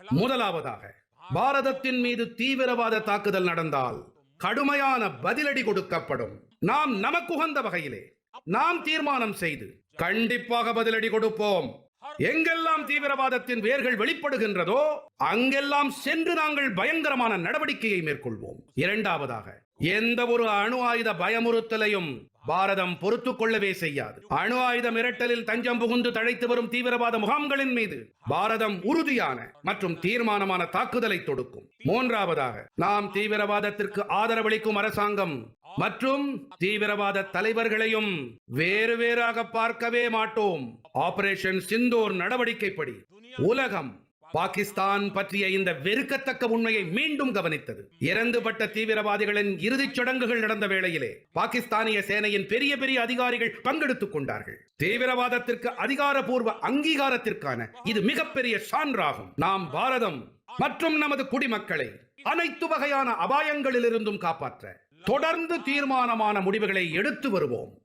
முதலாவதாக, பாரதத்தின் மீது தீவிரவாத தாக்குதல் நடந்தால் கடுமையான பதிலடி கொடுக்கப்படும். நாம் நமக்குகந்த வகையிலே நாம் தீர்மானம் செய்து கண்டிப்பாக பதிலடி கொடுப்போம். எங்கெல்லாம் தீவிரவாதத்தின் வேர்கள் வெளிப்படுகின்றதோ அங்கெல்லாம் சென்று நாங்கள் பயங்கரமான நடவடிக்கையை மேற்கொள்வோம். இரண்டாவதாக, எந்த ஒரு அணு ஆயுத பயமுறுத்தலையும் பாரதம் பொறுத்துக் கொள்ளவே செய்யாது. அணு ஆயுத மிரட்டலில் தஞ்சம் புகுந்து தழைத்து வரும் தீவிரவாத முகாம்களின் மீது பாரதம் உறுதியான மற்றும் தீர்மானமான தாக்குதலை தொடுக்கும். மூன்றாவதாக, நாம் தீவிரவாதத்திற்கு ஆதரவளிக்கும் அரசாங்கம் மற்றும் தீவிரவாத தலைவர்களையும் வேறு வேறாக பார்க்கவே மாட்டோம். ஆபரேஷன் சிந்தூர் நடவடிக்கைப்படி உலகம் பாகிஸ்தான் பற்றிய இந்த வெறுக்கத்தக்க உண்மையை மீண்டும் கவனித்தது. இறந்துபட்ட தீவிரவாதிகளின் இறுதிச் சடங்குகள் நடந்த வேளையிலே பாகிஸ்தானிய சேனையின் பெரிய பெரிய அதிகாரிகள் பங்கெடுத்துக் கொண்டார்கள். தீவிரவாதத்திற்கு அதிகாரப்பூர்வ அங்கீகாரத்திற்கான இது மிகப்பெரிய சான்றாகும். நாம் பாரதம் மற்றும் நமது குடிமக்களை அனைத்து வகையான அபாயங்களிலிருந்தும் காப்பாற்ற தொடர்ந்து தீர்மானமான முடிவுகளை எடுத்து வருவோம்.